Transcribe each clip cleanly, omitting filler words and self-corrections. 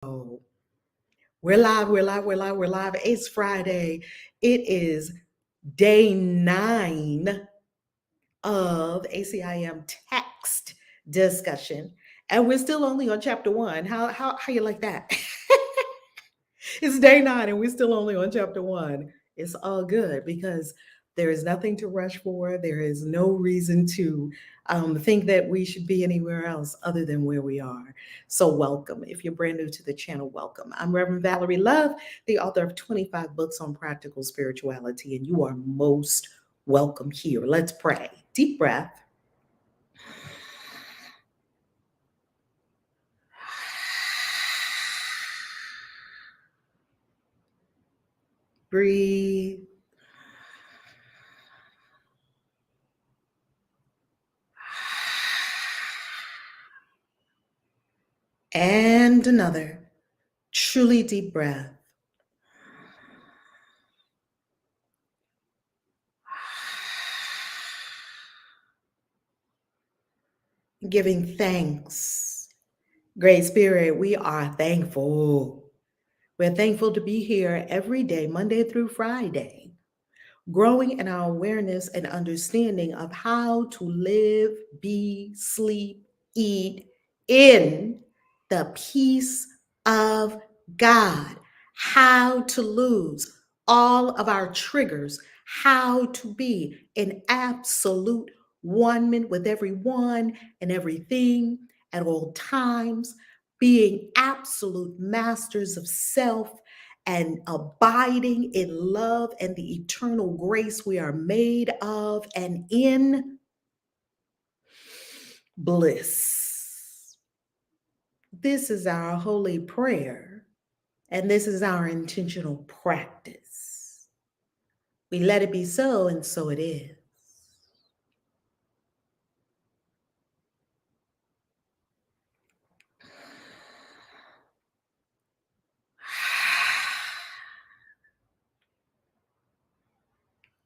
Oh, we're live, we're live, we're live, we're live. It's Friday. It is day 9 of ACIM text discussion. And we're still only on chapter 1. How you like that? It's day 9 and we're still only on chapter 1. It's all good because there is nothing to rush for. There is no reason to think that we should be anywhere else other than where we are. So, welcome. If you're brand new to the channel, welcome. I'm Reverend Valerie Love, the author of 25 books on practical spirituality, and you are most welcome here. Let's pray. Deep breath. Breathe. And another truly deep breath. Giving thanks. Great Spirit, we are thankful. We're thankful to be here every day, Monday through Friday, growing in our awareness and understanding of how to live, be, sleep, eat in the peace of God, how to lose all of our triggers, how to be in absolute one with everyone and everything at all times, being absolute masters of self and abiding in love and the eternal grace we are made of and in bliss. This is our holy prayer, and this is our intentional practice. We let it be so, and so it is.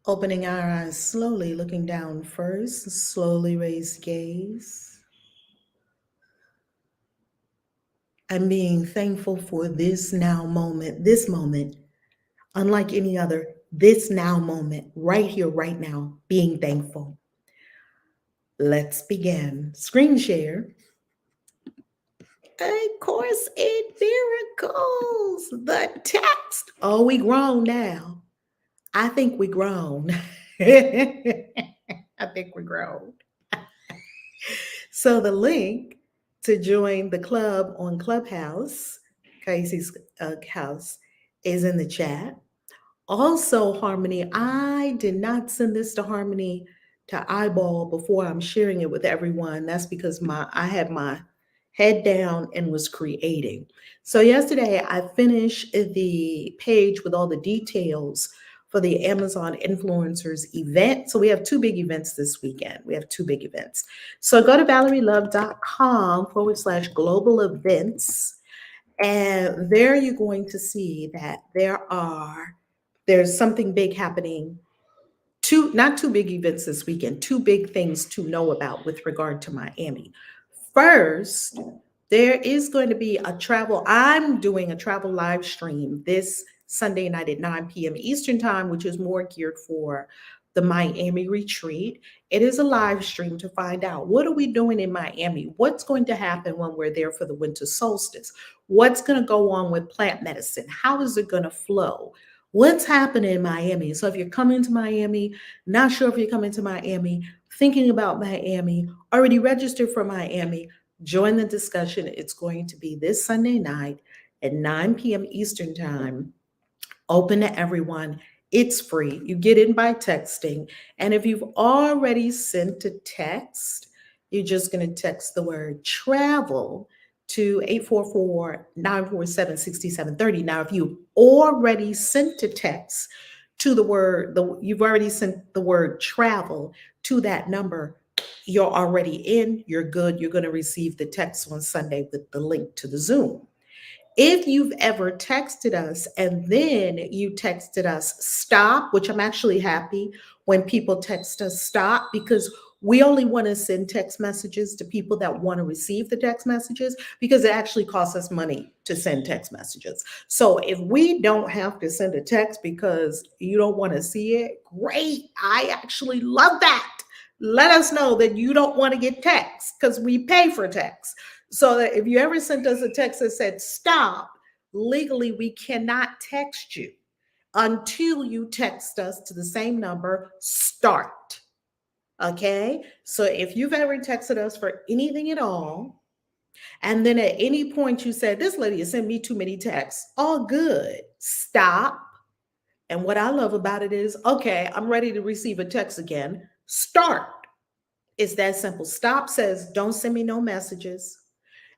Opening our eyes slowly, looking down first, slowly raise gaze. And being thankful for this now moment, this moment, unlike any other, this now moment, right here, right now, being thankful. Let's begin. Screen share. A Course in Miracles, the text. Oh, we grown now. I think we grown. I think we're grown. So the link to join the club on Clubhouse, KAISI's house, is in the chat. Also, Harmony, I did not send this to Harmony to eyeball before I'm sharing it with everyone. That's because I had my head down and was creating. So yesterday I finished the page with all the details for the Amazon Influencers event. So we have 2 big events this weekend. We have 2 big events. So go to valerielove.com/global events. And there you're going to see that there's something big happening. Not 2 big events this weekend, 2 big things to know about with regard to Miami. First, there is going to be I'm doing a travel live stream this Sunday night at 9 p.m. Eastern time, which is more geared for the Miami retreat. It is a live stream to find out what are we doing in Miami? What's going to happen when we're there for the winter solstice? What's going to go on with plant medicine? How is it going to flow? What's happening in Miami? So if you're coming to Miami, not sure if you're coming to Miami, thinking about Miami, already registered for Miami, join the discussion. It's going to be this Sunday night at 9 p.m. Eastern time, open to everyone. It's free. You get in by texting. And if you've already sent a text, you're just going to text the word travel to 844-947-6730. Now, if you already sent a text to you've already sent the word travel to that number, you're already in, you're good. You're going to receive the text on Sunday with the link to the Zoom. If you've ever texted us and then you texted us stop, which I'm actually happy when people text us stop, because We only want to send text messages to people that want to receive the text messages because it actually costs us money to send text messages. So if we don't have to send a text because you don't want to see it, great. I actually love that. Let us know that you don't want to get text because we pay for text. So that if you ever sent us a text that said stop, legally we cannot text you until you text us to the same number, start. Okay. So if you've ever texted us for anything at all, and then at any point you said, this lady has sent me too many texts, all good, stop. And what I love about it is, okay, I'm ready to receive a text again, start. It's that simple. Stop says, don't send me no messages.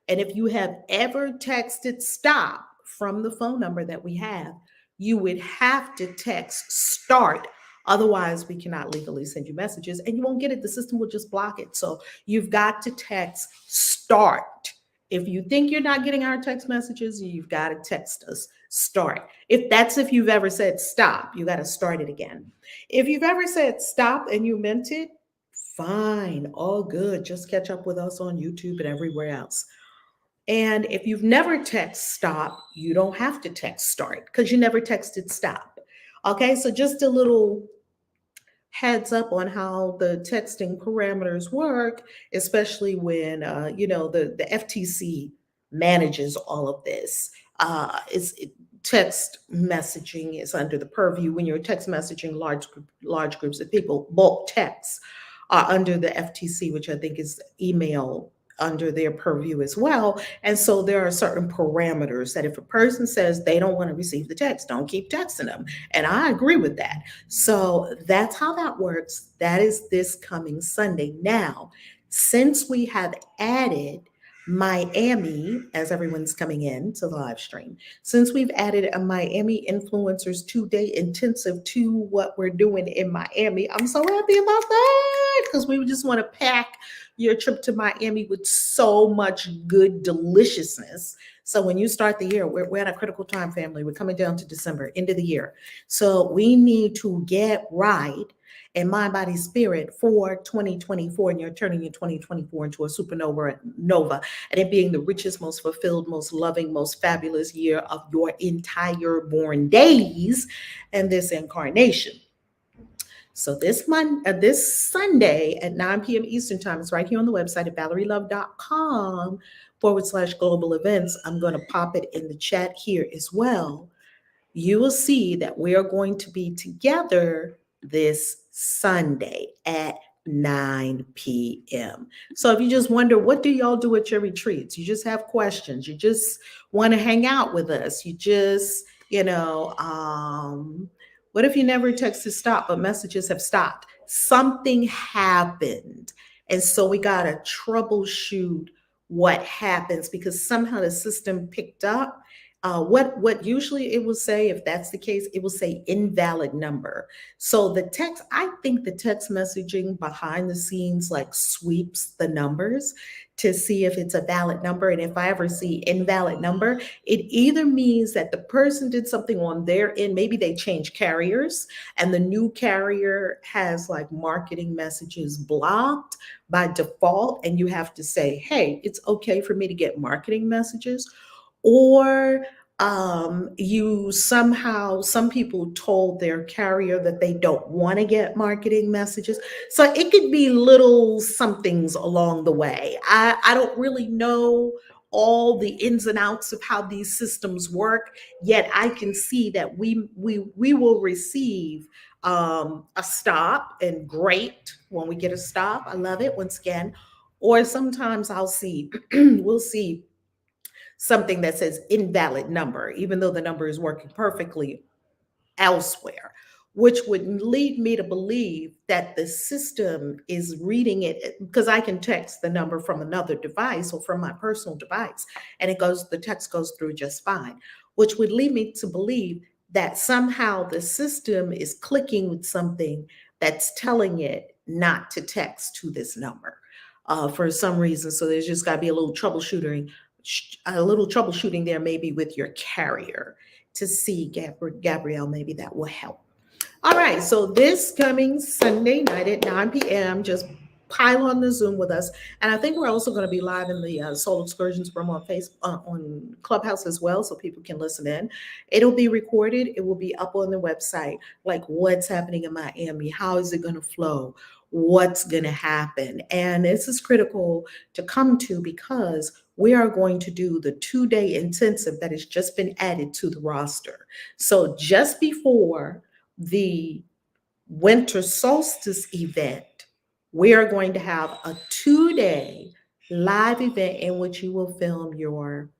And if you have ever texted stop from the phone number that we have, you would have to text start. Otherwise, we cannot legally send you messages and you won't get it. The system will just block it. So you've got to text start. If you think you're not getting our text messages, you've got to text us start. If you've ever said stop, you got to start it again. If you've ever said stop and you meant it, fine, all good. Just catch up with us on YouTube and everywhere else. And if you've never text stop, you don't have to text start because you never texted stop. Okay, so just a little heads up on how the texting parameters work, especially when the FTC manages all of this. Text messaging is under the purview. When you're text messaging large groups of people, bulk texts are under the FTC, which I think is email under their purview as well. And so there are certain parameters that if a person says they don't want to receive the text, don't keep texting them. And I agree with that. So that's how that works. That is this coming Sunday. Now, since we have added Miami, as everyone's coming in to the live stream, since we've added a Miami Influencers 2-day intensive to what we're doing in Miami, I'm so happy about that because we just want to pack your trip to Miami with so much good deliciousness. So when you start the year, we're at a critical time, family. We're coming down to December, end of the year. So we need to get right in mind, body, spirit for 2024, and you're turning your 2024 into a supernova, and it being the richest, most fulfilled, most loving, most fabulous year of your entire born days and this incarnation. So this Sunday at 9 p.m. Eastern time, it's right here on the website at valerielove.com/global events. I'm going to pop it in the chat here as well. You will see that we are going to be together this Sunday at 9 p.m. So if you just wonder, what do y'all do at your retreats? You just have questions. You just want to hang out with us. You just, what if you never texted stop, but messages have stopped? Something happened. And so we got to troubleshoot what happens because somehow the system picked up. What usually it will say, if that's the case, it will say invalid number. So I think the text messaging behind the scenes like sweeps the numbers to see if it's a valid number. And if I ever see invalid number, it either means that the person did something on their end. Maybe they changed carriers and the new carrier has like marketing messages blocked by default. And you have to say, hey, it's okay for me to get marketing messages. Or some people told their carrier that they don't want to get marketing messages. So it could be little somethings along the way. I don't really know all the ins and outs of how these systems work, yet I can see that we will receive a stop, and great when we get a stop. I love it once again. Or sometimes we'll see something that says invalid number, even though the number is working perfectly elsewhere, which would lead me to believe that the system is reading it because I can text the number from another device or from my personal device, and the text goes through just fine, which would lead me to believe that somehow the system is clicking with something that's telling it not to text to this number for some reason. So there's just got to be a little troubleshooting there, maybe with your carrier to see, Gabrielle, maybe that will help. All right, so this coming Sunday night at 9 p.m., just pile on the Zoom with us. And I think we're also going to be live in the Soul Excursions room on Facebook, on Clubhouse as well, so people can listen in. It'll be recorded. It will be up on the website, like what's happening in Miami, how is it going to flow, what's going to happen. And this is critical to come to because we are going to do the 2-day intensive that has just been added to the roster. So just before the winter solstice event, we are going to have a 2-day live event in which you will film your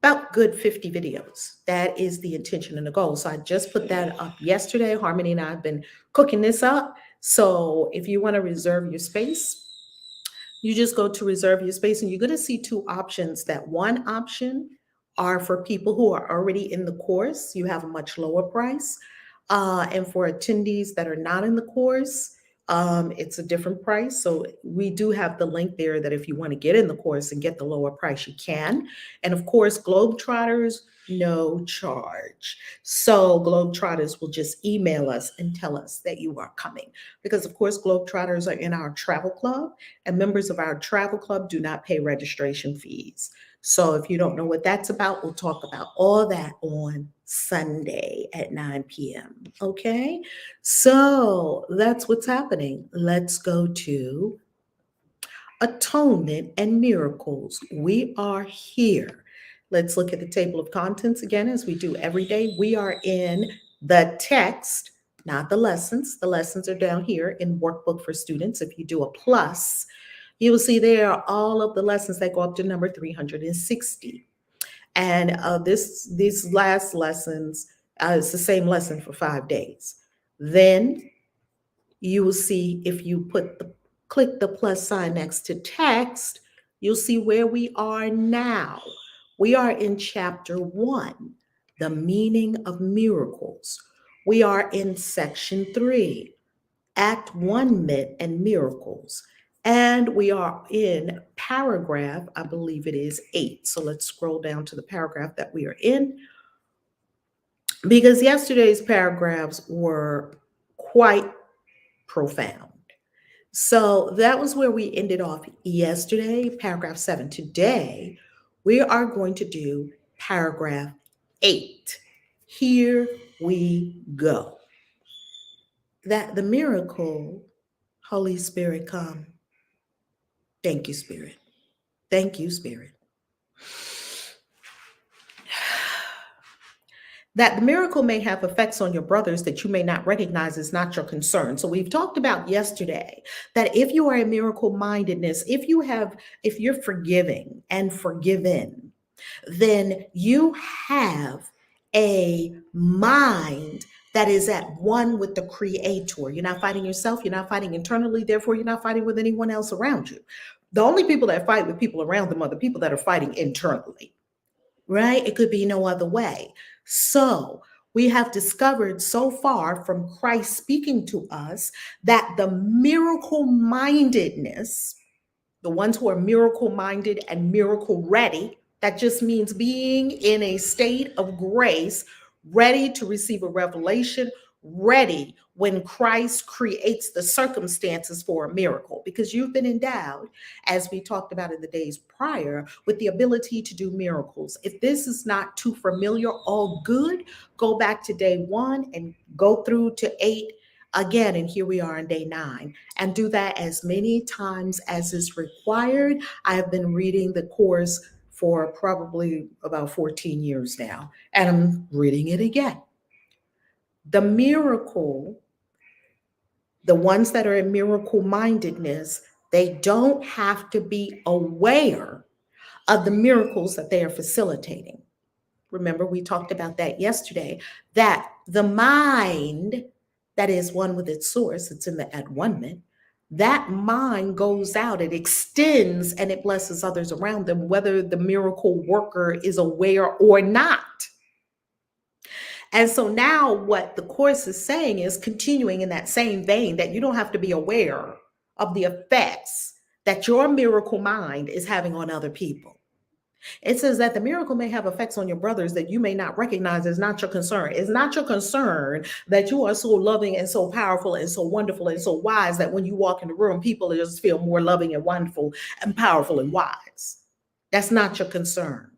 about good 50 videos. That is the intention and the goal. So I just put that up yesterday. Harmony and I have been cooking this up. So if you want to reserve your space, you just go to reserve your space and you're going to see two options. That one option are for people who are already in the course. You have a much lower price. And for attendees that are not in the course, it's a different price. So we do have the link there that if you want to get in the course and get the lower price, you can. And of course, Globetrotters, no charge. So Globetrotters will just email us and tell us that you are coming. Because of course, Globetrotters are in our travel club, and members of our travel club do not pay registration fees. So if you don't know what that's about, we'll talk about all that on Sunday at 9 p.m. Okay, so that's what's happening. Let's go to atonement and miracles. We are here. Let's look at the table of contents again, as we do every day. We are in the text, not the lessons. The lessons are down here in workbook for students. If you do a plus, you will see there are all of the lessons that go up to number 360. And these last lessons, it's the same lesson for 5 days. Then you will see, if you click the plus sign next to text, you'll see where we are now. We are in chapter 1, the meaning of miracles. We are in section 3, Act 1, myth and miracles. And we are in paragraph, I believe it is 8. So let's scroll down to the paragraph that we are in, because yesterday's paragraphs were quite profound. So that was where we ended off yesterday, paragraph 7. Today, we are going to do paragraph 8. Here we go. That the miracle, Holy Spirit, come. Thank you, Spirit. Thank you, Spirit. That the miracle may have effects on your brothers that you may not recognize is not your concern. So we've talked about yesterday that if you are a miracle mindedness, if you're forgiving and forgiven, then you have a mind that is at one with the Creator. You're not fighting yourself. You're not fighting internally. Therefore, you're not fighting with anyone else around you. The only people that fight with people around them are the people that are fighting internally, right? It could be no other way. So we have discovered so far from Christ speaking to us that the miracle mindedness, the ones who are miracle minded and miracle ready, that just means being in a state of grace, ready to receive a revelation, ready when Christ creates the circumstances for a miracle, because you've been endowed, as we talked about in the days prior, with the ability to do miracles. If this is not too familiar, all good, go back to day 1 and go through to 8 again, and here we are on day 9, and do that as many times as is required. I have been reading the course for probably about 14 years now, and I'm reading it again. The miracle, the ones that are in miracle mindedness, they don't have to be aware of the miracles that they are facilitating. Remember, we talked about that yesterday, that the mind that is one with its source, it's in the at one-ment, that mind goes out, it extends, and it blesses others around them, whether the miracle worker is aware or not. And so now what the course is saying is, continuing in that same vein, that you don't have to be aware of the effects that your miracle mind is having on other people. It says that the miracle may have effects on your brothers that you may not recognize. Is not your concern. It's not your concern that you are so loving and so powerful and so wonderful and so wise that when you walk in the room, people just feel more loving and wonderful and powerful and wise. That's not your concern.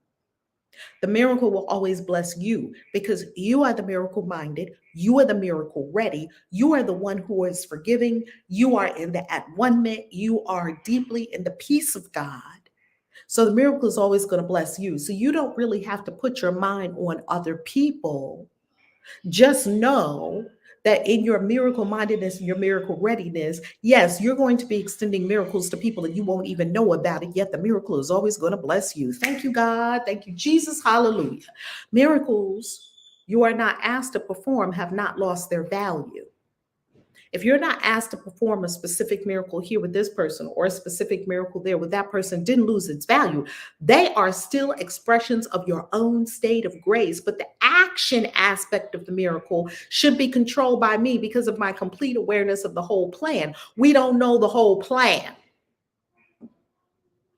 The miracle will always bless you because you are the miracle minded. You are the miracle ready. You are the one who is forgiving. You are in the at one minute. You are deeply in the peace of God. So the miracle is always going to bless you. So you don't really have to put your mind on other people. Just know that in your miracle mindedness and your miracle readiness, yes, you're going to be extending miracles to people and you won't even know about it, yet the miracle is always going to bless you. Thank you, God. Thank you, Jesus. Hallelujah. Miracles you are not asked to perform have not lost their value. If you're not asked to perform a specific miracle here with this person or a specific miracle there with that person, didn't lose its value. They are still expressions of your own state of grace. But the action aspect of the miracle should be controlled by me because of my complete awareness of the whole plan. We don't know the whole plan.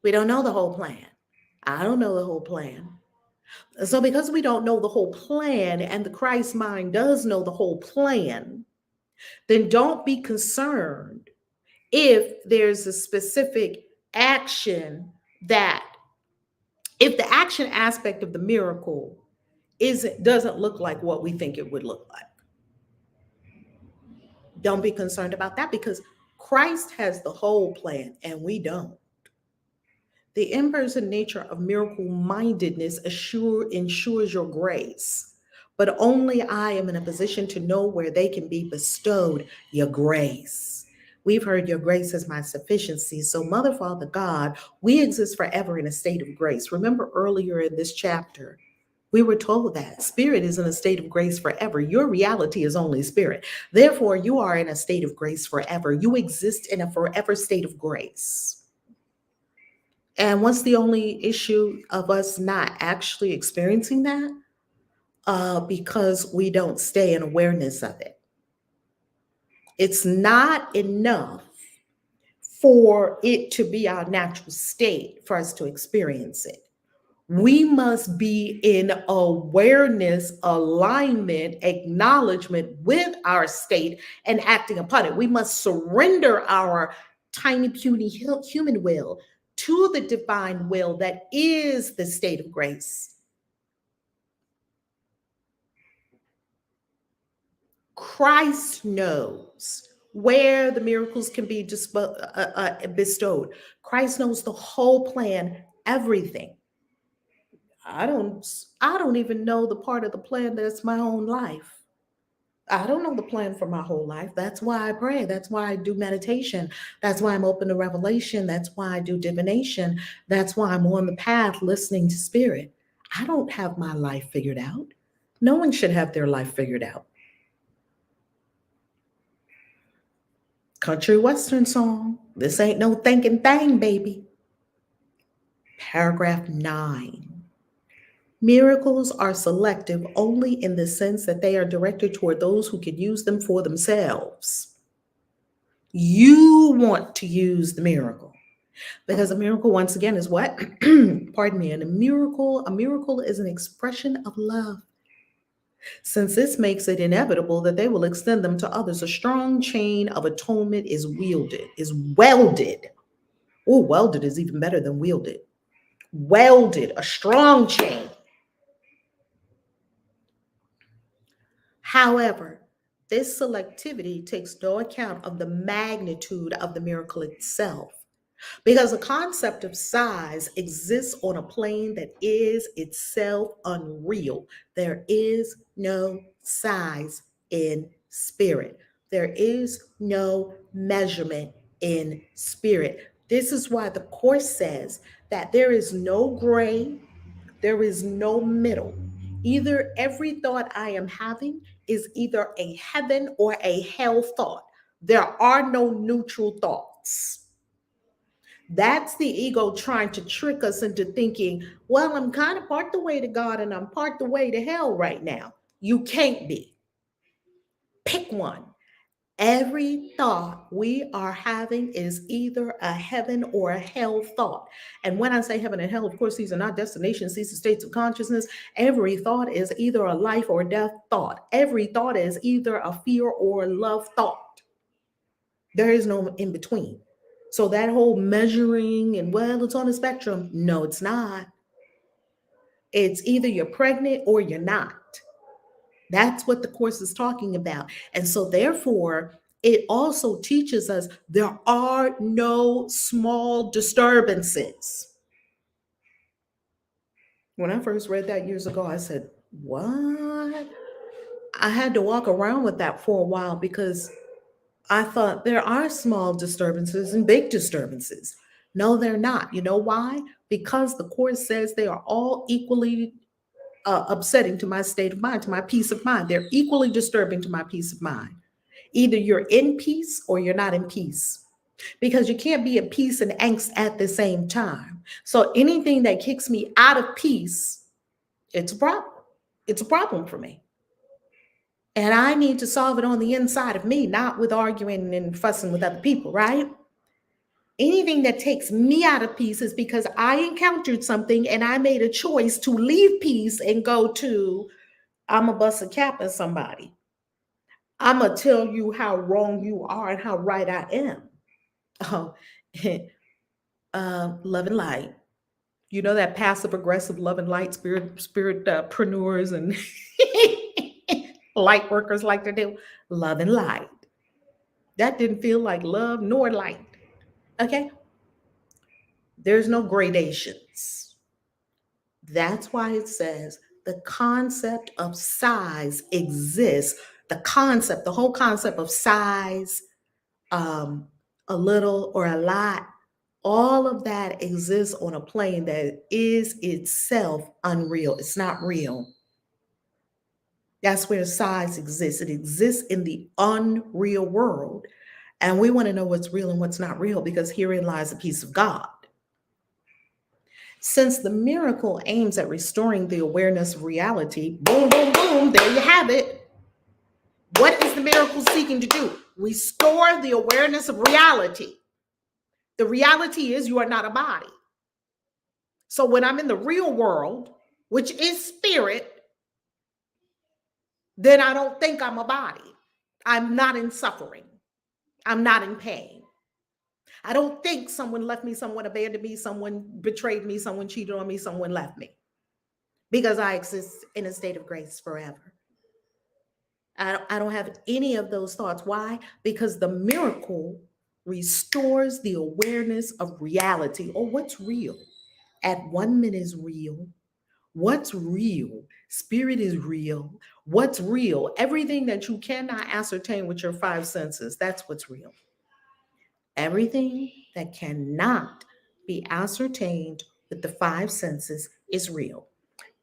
We don't know the whole plan. I don't know the whole plan. So because we don't know the whole plan and the Christ mind does know the whole plan, then don't be concerned if there's a specific action that, if the action aspect of the miracle doesn't look like what we think it would look like. Don't be concerned about that because Christ has the whole plan and we don't. The in-person nature of miracle mindedness ensures your grace, but only I am in a position to know where they can be bestowed. Your grace. We've heard your grace is my sufficiency. So, Mother, Father, God, we exist forever in a state of grace. Remember earlier in this chapter, we were told that spirit is in a state of grace forever. Your reality is only spirit. Therefore, you are in a state of grace forever. You exist in a forever state of grace. And what's the only issue of us not actually experiencing that? Because we don't stay in awareness of it. It's not enough for it to be our natural state for us to experience it. We must be in awareness, alignment, acknowledgement with our state and acting upon it. We must surrender our tiny, puny human will to the divine will that is the state of grace. Christ knows where the miracles can be bestowed. Christ knows the whole plan, everything. I don't even know the part of the plan that's my own life. I don't know the plan for my whole life. That's why I pray. That's why I do meditation. That's why I'm open to revelation. That's why I do divination. That's why I'm on the path listening to spirit. I don't have my life figured out. No one should have their life figured out. Country Western song. This ain't no thinking thing, baby. Paragraph 9. Miracles are selective only in the sense that they are directed toward those who can use them for themselves. You want to use the miracle because a miracle, once again, is what? Pardon me. And a miracle is an expression of love. Since this makes it inevitable that they will extend them to others, a strong chain of atonement is welded. Oh, welded is even better than wielded. Welded, a strong chain. However, this selectivity takes no account of the magnitude of the miracle itself, because the concept of size exists on a plane that is itself unreal. There is no size in spirit. There is no measurement in spirit. This is why the Course says that there is no gray, there is no middle. Either every thought I am having is either a heaven or a hell thought. There are no neutral thoughts. That's the ego trying to trick us into thinking, well, I'm kind of part the way to God and I'm part the way to hell right now. You can't be. Pick one. Every thought we are having is either a heaven or a hell thought. And when I say heaven and hell, of course, these are not destinations, these are states of consciousness. Every thought is either a life or death thought. Every thought is either a fear or love thought. There is no in between. So that whole measuring and, well, it's on a spectrum. No, it's not. It's either you're pregnant or you're not. That's what the course is talking about. And so, therefore, it also teaches us there are no small disturbances. When I first read that years ago, I said, what? I had to walk around with that for a while because I thought there are small disturbances and big disturbances. No, they're not. You know why? Because the course says they are all equally upsetting to my state of mind, to my peace of mind. They're equally disturbing to my peace of mind. Either you're in peace or you're not in peace, because you can't be at peace and angst at the same time. So anything that kicks me out of peace, it's a problem. It's a problem for me. And I need to solve it on the inside of me, not with arguing and fussing with other people, right? Anything that takes me out of peace is because I encountered something and I made a choice to leave peace and go to, I'm going to bust a cap at somebody. I'm going to tell you how wrong you are and how right I am. Oh, love and light. You know that passive aggressive love and light spiritpreneurs and light workers like to do? Love and light. That didn't feel like love nor light. Okay? There's no gradations. That's why it says the concept of size exists. The whole concept of size, a little or a lot, all of that exists on a plane that is itself unreal. It's not real. That's where size exists. It exists in the unreal world. And we want to know what's real and what's not real, because herein lies the peace of God. Since the miracle aims at restoring the awareness of reality, boom, boom, boom, there you have it. What is the miracle seeking to do? Restore the awareness of reality. The reality is you are not a body. So when I'm in the real world, which is spirit, then I don't think I'm a body. I'm not in suffering. I'm not in pain. I don't think someone left me, someone abandoned me, someone betrayed me, someone cheated on me, someone left me, because I exist in a state of grace forever. I don't have any of those thoughts. Why? Because the miracle restores the awareness of reality, or what's real. At 1 minute is real. What's real? Spirit is real. What's real? Everything that you cannot ascertain with your five senses, that's what's real. Everything that cannot be ascertained with the five senses is real.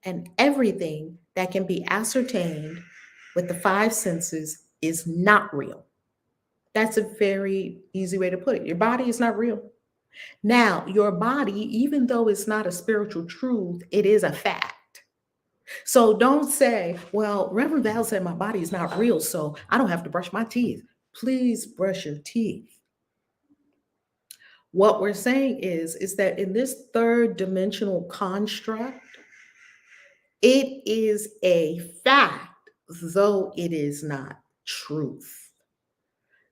And everything that can be ascertained with the five senses is not real. That's a very easy way to put it. Your body is not real. Now, your body, even though it's not a spiritual truth, it is a fact. So don't say, well, Reverend Val said my body is not real, so I don't have to brush my teeth. Please brush your teeth. What we're saying is that in this third dimensional construct, it is a fact, though it is not truth.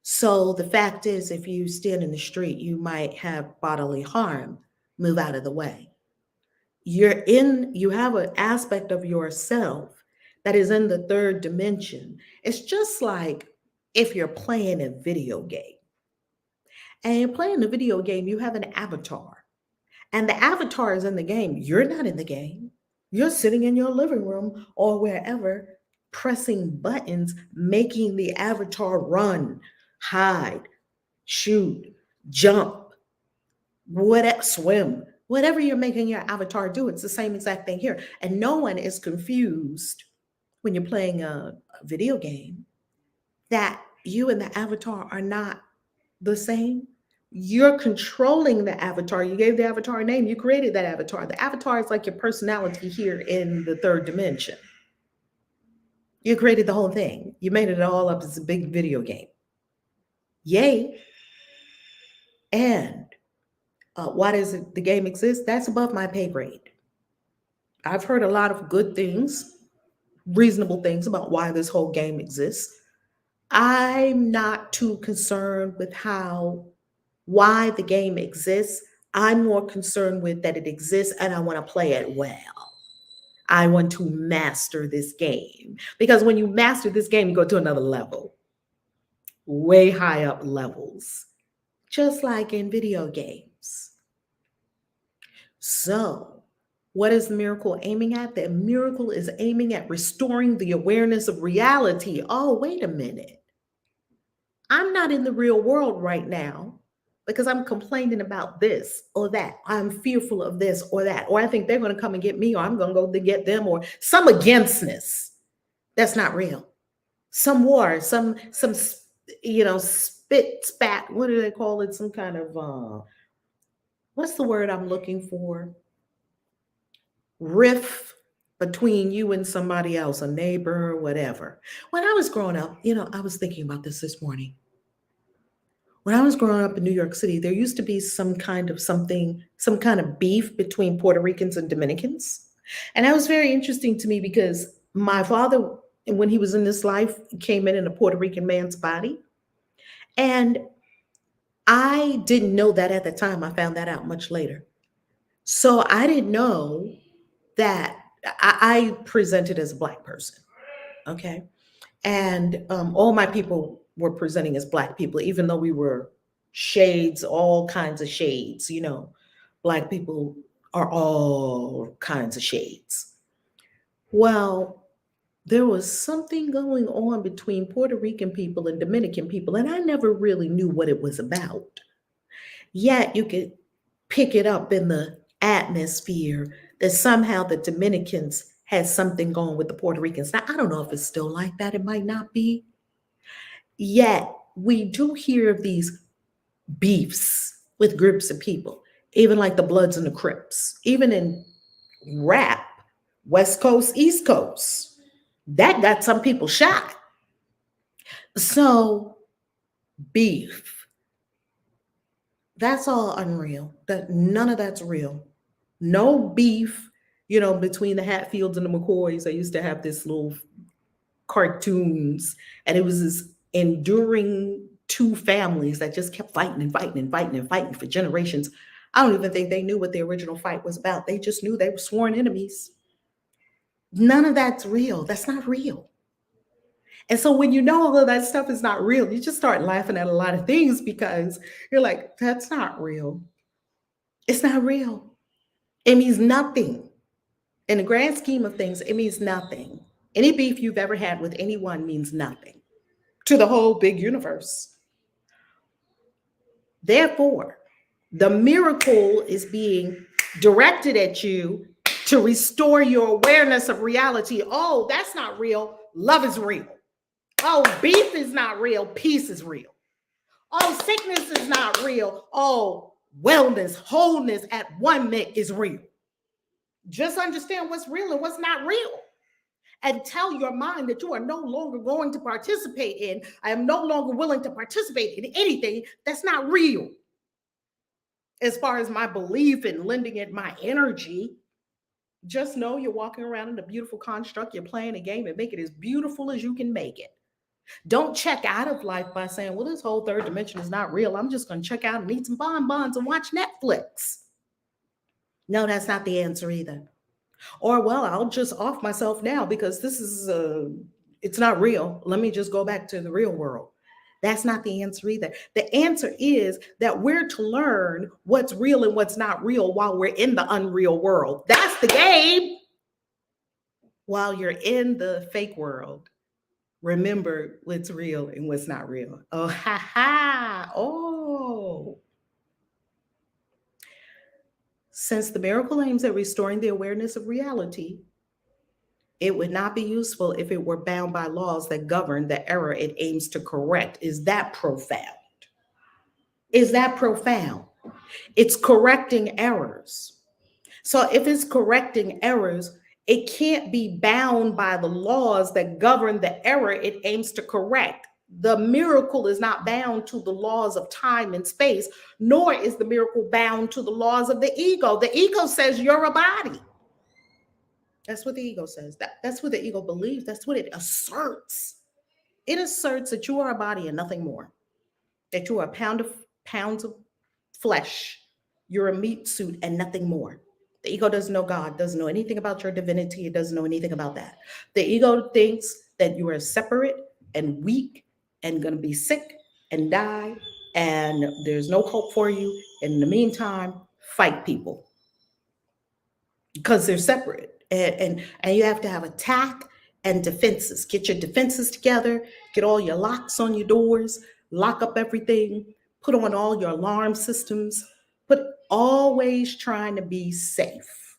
So the fact is, if you stand in the street, you might have bodily harm. Move out of the way. You have an aspect of yourself that is in the third dimension. It's just like if you're playing a video game. And you're playing a video game, you have an avatar. And the avatar is in the game. You're not in the game. You're sitting in your living room or wherever, pressing buttons, making the avatar run, hide, shoot, jump, whatever, swim, whatever you're making your avatar do. It's the same exact thing here. And no one is confused when you're playing a video game that you and the avatar are not the same. You're controlling the avatar. You gave the avatar a name. You created that avatar. The avatar is like your personality here in the third dimension. You created the whole thing. You made it all up as a big video game. Yay. And why does the game exist? That's above my pay grade. I've heard a lot of good things, reasonable things about why this whole game exists. I'm not too concerned with why the game exists. I'm more concerned with that it exists and I want to play it well. I want to master this game. Because when you master this game, you go to another level, way high up levels, just like in video games. So, what is the miracle aiming at? The miracle is aiming at restoring the awareness of reality. Oh, wait a minute. I'm not in the real world right now because I'm complaining about this or that. I'm fearful of this or that. Or I think they're going to come and get me, or I'm going to go to get them, or some againstness. That's not real. Some war, some spit, spat. What do they call it? Some kind of what's the word I'm looking for? Riff between you and somebody else, a neighbor, whatever. When I was growing up, I was thinking about this morning. When I was growing up in New York City, there used to be some kind of beef between Puerto Ricans and Dominicans. And that was very interesting to me because my father, when he was in this life, came in a Puerto Rican man's body. And I didn't know that at the time. I found that out much later. So I didn't know that I presented as a Black person. Okay. And all my people were presenting as Black people, even though we were shades, all kinds of shades. Black people are all kinds of shades. Well, there was something going on between Puerto Rican people and Dominican people, and I never really knew what it was about. Yet you could pick it up in the atmosphere that somehow the Dominicans had something going with the Puerto Ricans. Now, I don't know if it's still like that. It might not be. Yet we do hear of these beefs with groups of people, even like the Bloods and the Crips, even in rap, West Coast, East Coast. That got some people shot. So, beef. That's all unreal. None of that's real. No beef, between the Hatfields and the McCoys. I used to have this little cartoons, and it was this enduring two families that just kept fighting and fighting and fighting and fighting for generations. I don't even think they knew what the original fight was about. They just knew they were sworn enemies. None of that's real. That's not real. And so when you know all of that stuff is not real, you just start laughing at a lot of things because you're like, that's not real. It's not real. It means nothing. In the grand scheme of things, it means nothing. Any beef you've ever had with anyone means nothing to the whole big universe. Therefore, the miracle is being directed at you to restore your awareness of reality. Oh, that's not real. Love is real. Oh, beef is not real. Peace is real. Oh, sickness is not real. Oh, wellness, wholeness at one minute is real. Just understand what's real and what's not real. And tell your mind that you are no longer going to participate in. I am no longer willing to participate in anything that's not real. As far as my belief in lending it my energy, just know you're walking around in a beautiful construct. You're playing a game and make it as beautiful as you can make it. Don't check out of life by saying, well, this whole third dimension is not real. I'm just going to check out and eat some bonbons and watch Netflix. No, that's not the answer either. Or, well, I'll just off myself now because this is, it's not real. Let me just go back to the real world. That's not the answer either. The answer is that we're to learn what's real and what's not real while we're in the unreal world. That's the game. While you're in the fake world, remember what's real and what's not real. Oh, ha ha. Oh. Since the miracle aims at restoring the awareness of reality, it would not be useful if it were bound by laws that govern the error it aims to correct. Is that profound? Is that profound? It's correcting errors. So if it's correcting errors, it can't be bound by the laws that govern the error it aims to correct. The miracle is not bound to the laws of time and space, nor is the miracle bound to the laws of the ego. The ego says you're a body. That's what the ego says. That's what the ego believes. That's what it asserts. It asserts that you are a body and nothing more. That you are pounds of flesh. You're a meat suit and nothing more. The ego doesn't know God, doesn't know anything about your divinity. It doesn't know anything about that. The ego thinks that you are separate and weak and going to be sick and die, and there's no hope for you. And in the meantime, fight people because they're separate. And you have to have attack and defenses. Get your defenses together, get all your locks on your doors, lock up everything, put on all your alarm systems, but always trying to be safe.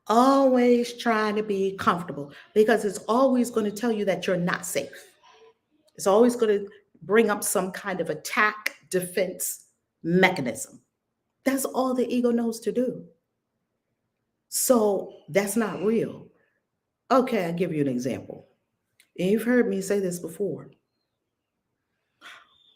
Always trying to be comfortable, because it's always going to tell you that you're not safe. It's always going to bring up some kind of attack defense mechanism. That's all the ego knows to do. So that's not real. Okay, I'll give you an example. And you've heard me say this before.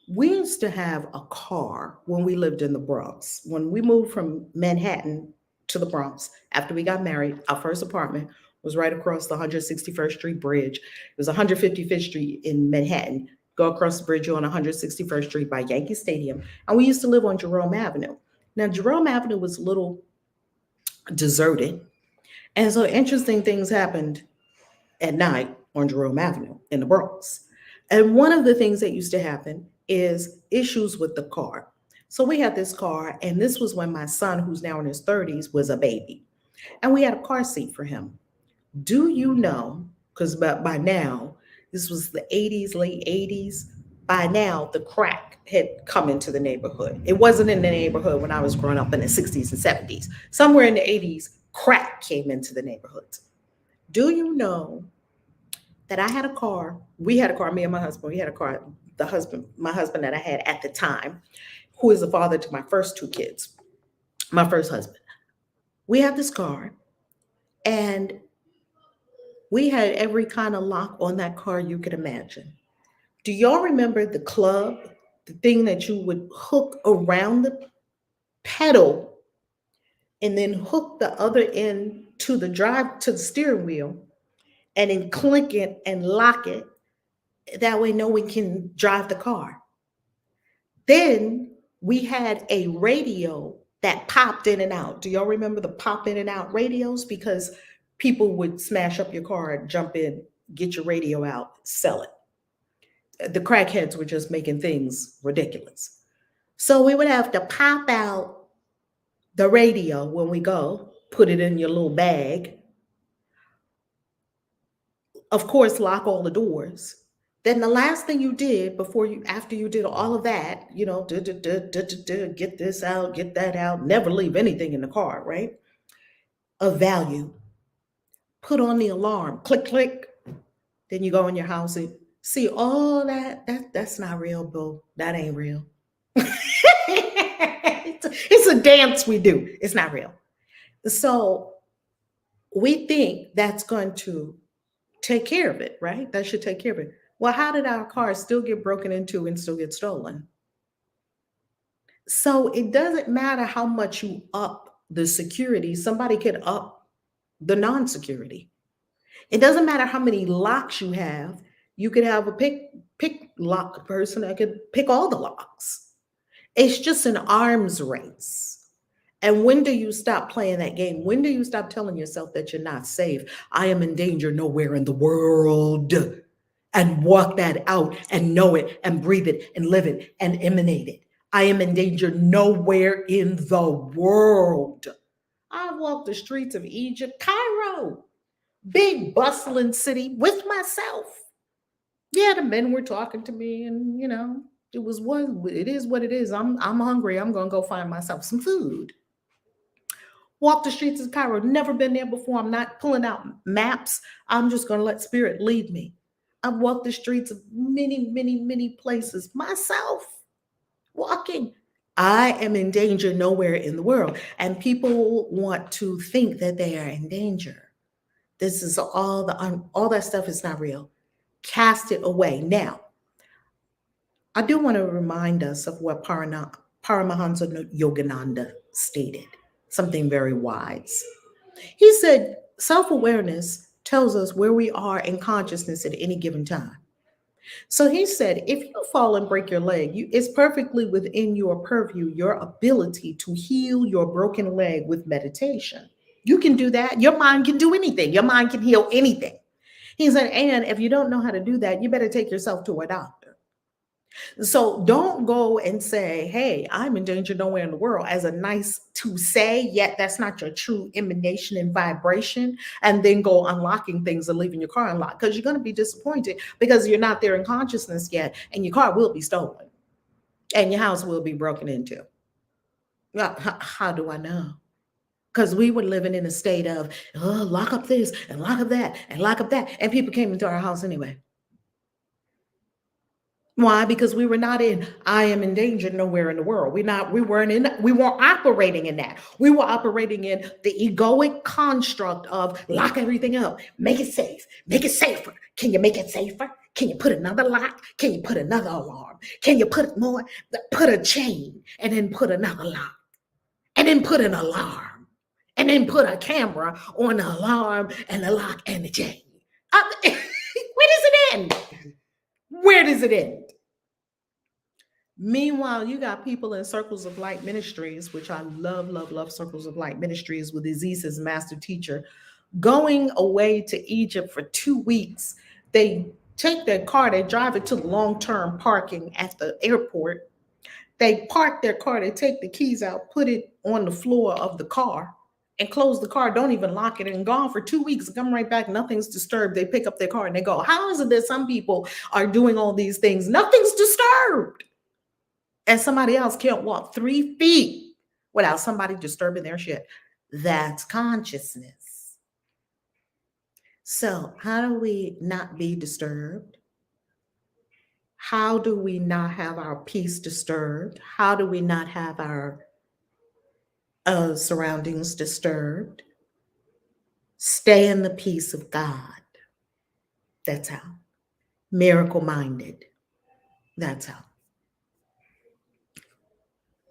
We used to have a car when we lived in the Bronx. When we moved from Manhattan to the Bronx, after we got married, our first apartment was right across the 161st Street Bridge. It was 155th Street in Manhattan. Go across the bridge, you're on 161st Street by Yankee Stadium. And we used to live on Jerome Avenue. Now, Jerome Avenue was a little deserted. And so interesting things happened at night on Jerome Avenue in the Bronx. And one of the things that used to happen is issues with the car. So we had this car, and this was when my son, who's now in his 30s, was a baby. And we had a car seat for him. Do you know, because by now, this was the 80s, late 80s, by now the crack had come into the neighborhood. It wasn't in the neighborhood when I was growing up in the 60s and 70s. Somewhere in the 80s, crack came into the neighborhoods. Do you know that I had a car? We had a car, me and my husband, we had a car, my husband that I had at the time, who is the father to my first two kids, my first husband. We had this car, and we had every kind of lock on that car you could imagine. Do y'all remember the club, the thing that you would hook around the pedal and then hook the other end to the steering wheel, and then click it and lock it? That way no one can drive the car. Then we had a radio that popped in and out. Do y'all remember the pop in and out radios? Because people would smash up your car, jump in, get your radio out, sell it. The crackheads were just making things ridiculous. So we would have to pop out the radio when we go, put it in your little bag. Of course, lock all the doors. Then the last thing you did after you did all of that, get this out, get that out, never leave anything in the car, right? Of value. Put on the alarm, click, click. Then you go in your house and see all that's not real, boo. That ain't real. It's a dance we do. It's not real. So we think that's going to take care of it, right? That should take care of it. Well, how did our cars still get broken into and still get stolen? So it doesn't matter how much you up the security, somebody could up the non-security. It doesn't matter how many locks you have. You could have a pick lock person that could pick all the locks. It's just an arms race. And when do you stop playing that game? When do you stop telling yourself that you're not safe? I am in danger nowhere in the world. And walk that out and know it and breathe it and live it and emanate it. I am in danger nowhere in the world. I walked the streets of Egypt, Cairo, big bustling city with myself. Yeah, the men were talking to me, and it is what it is. I'm hungry. I'm gonna go find myself some food. Walk the streets of Cairo. Never been there before. I'm not pulling out maps. I'm just gonna let spirit lead me. I've walked the streets of many, many, many places myself, walking. I am in danger nowhere in the world. And people want to think that they are in danger. This is all that stuff is not real. Cast it away. Now, I do want to remind us of what Paramahansa Yogananda stated, something very wise. He said, self awareness tells us where we are in consciousness at any given time. So he said, if you fall and break your leg, it's perfectly within your purview, your ability to heal your broken leg with meditation. You can do that. Your mind can do anything, your mind can heal anything. He said, and if you don't know how to do that, you better take yourself to a doctor. So don't go and say, hey, I'm in danger nowhere in the world as a nice to say, yet that's not your true emanation and vibration. And then go unlocking things and leaving your car unlocked because you're going to be disappointed because you're not there in consciousness yet. And your car will be stolen and your house will be broken into. Well, how do I know? Because we were living in a state of, oh, lock up this and lock up that and lock up that. And people came into our house anyway. Why? Because we were not in, I am in danger nowhere in the world. We weren't operating in that. We were operating in the egoic construct of lock everything up, make it safe, make it safer. Can you make it safer? Can you put another lock? Can you put another alarm? Can you put more, put a chain and then put another lock and then put an alarm and then put a camera on the alarm and the lock and the chain? Where does it end? Where does it end? Meanwhile, you got people in Circles of Light Ministries, which I love, love, love Circles of Light Ministries with Aziz as master teacher, going away to Egypt for 2 weeks. They take their car, they drive it to long-term parking at the airport. They park their car, they take the keys out, put it on the floor of the car and close the car, don't even lock it, and gone for 2 weeks, come right back, nothing's disturbed. They pick up their car and they go, how is it that some people are doing all these things? Nothing's disturbed. And somebody else can't walk 3 feet without somebody disturbing their shit. That's consciousness. So how do we not be disturbed? How do we not have our peace disturbed? How do we not have our surroundings disturbed? Stay in the peace of God. That's how. Miracle minded. That's how.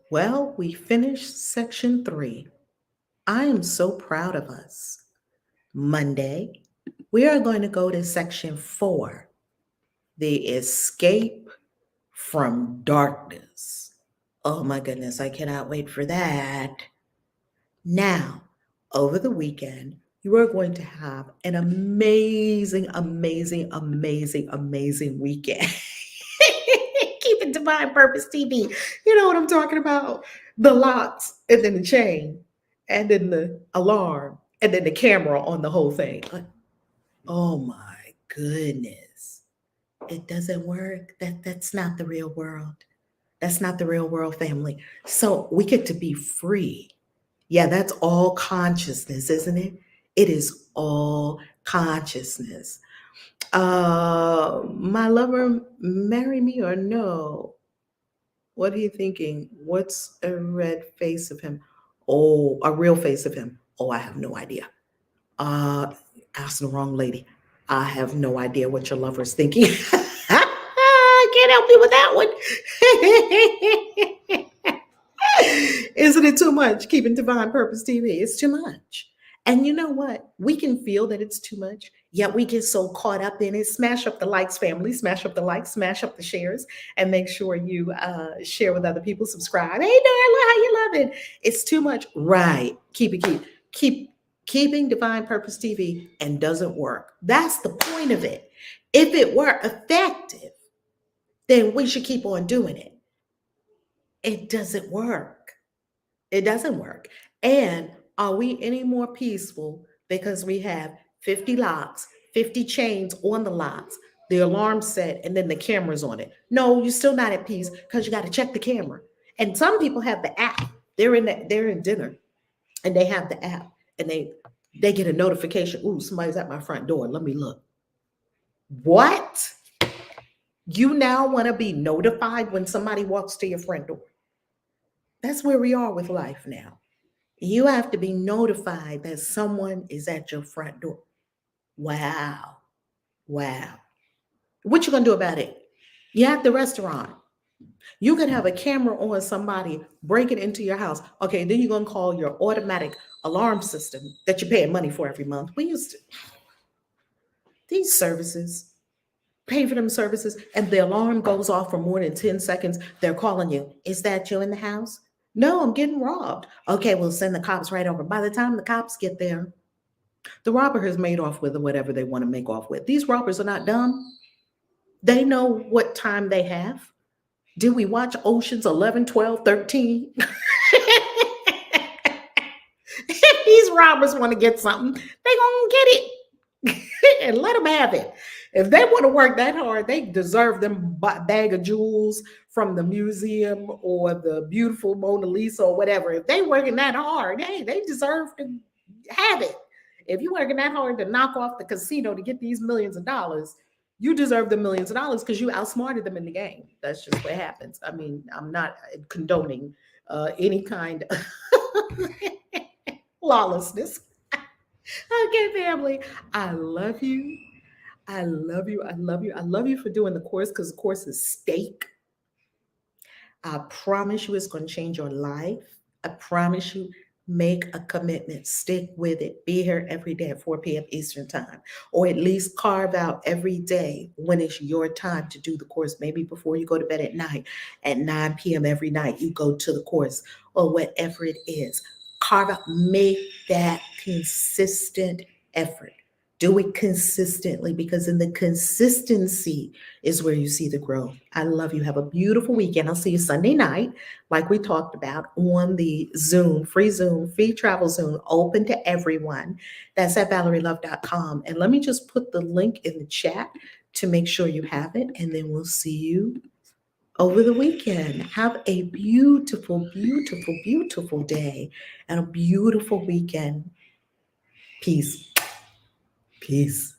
Well, we finished section 3. I am so proud of us. Monday, we are going to go to section 4, the escape from darkness. Oh my goodness, I cannot wait for that. Now, over the weekend, you are going to have an amazing, amazing, amazing, amazing weekend. Keep it Divine Purpose TV. You know what I'm talking about? The locks and then the chain and then the alarm and then the camera on the whole thing. Oh my goodness. It doesn't work. That's not the real world. That's not the real world, family. So we get to be free. Yeah, that's all consciousness, isn't it? It is all consciousness. My lover, marry me or no? What are you thinking? What's a red face of him? Oh, a real face of him. Oh, I have no idea. Ask the wrong lady. I have no idea what your lover is thinking. I can't help you with that one. Isn't it too much? Keeping Divine Purpose TV. It's too much. And you know what? We can feel that it's too much, yet we get so caught up in it. Smash up the likes, family. Smash up the likes, smash up the shares, and make sure you share with other people. Subscribe. Hey, Darla, how you loving? It's too much. Right. Keeping Divine Purpose TV and doesn't work. That's the point of it. If it were effective, then we should keep on doing it. It doesn't work. It doesn't work. And are we any more peaceful because we have 50 locks, 50 chains on the locks, the alarm set, and then the cameras on it? No, you're still not at peace because you got to check the camera. And some people have the app. They're in dinner and they have the app and they get a notification. Ooh, somebody's at my front door. Let me look. What? You now want to be notified when somebody walks to your front door? That's where we are with life now. You have to be notified that someone is at your front door. Wow. Wow. What you gonna do about it? You're at the restaurant. You could have a camera on somebody breaking into your house. Okay, then you're gonna call your automatic alarm system that you're paying money for every month. We used to, these services, pay for them services, and the alarm goes off for more than 10 seconds. They're calling you. Is that you in the house? No, I'm getting robbed. Okay, we'll send the cops right over. By the time the cops get there, the robber has made off with whatever they want to make off with. These robbers are not dumb. They know what time they have. Did we watch Oceans 11, 12, 13? If these robbers want to get something, they gonna get it. And let them have it. If they want to work that hard, they deserve them bag of jewels from the museum or the beautiful Mona Lisa or whatever. If they working that hard, hey, they deserve to have it. If you're working that hard to knock off the casino to get these millions of dollars, you deserve the millions of dollars because you outsmarted them in the game. That's just what happens. I mean, I'm not condoning any kind of lawlessness. Okay, family, I love you. I love you. I love you. I love you for doing the course because the course is steak. I promise you it's going to change your life. I promise you, make a commitment, stick with it, be here every day at 4 p.m. Eastern Time, or at least carve out every day when it's your time to do the course. Maybe before you go to bed at night, at 9 p.m. every night, you go to the course or whatever it is. Carve out, make that consistent effort. Do it consistently because in the consistency is where you see the growth. I love you. Have a beautiful weekend. I'll see you Sunday night, like we talked about, on the Zoom, free travel Zoom, open to everyone. That's at valerielove.com. And let me just put the link in the chat to make sure you have it. And then we'll see you over the weekend. Have a beautiful, beautiful, beautiful day and a beautiful weekend. Peace. Peace.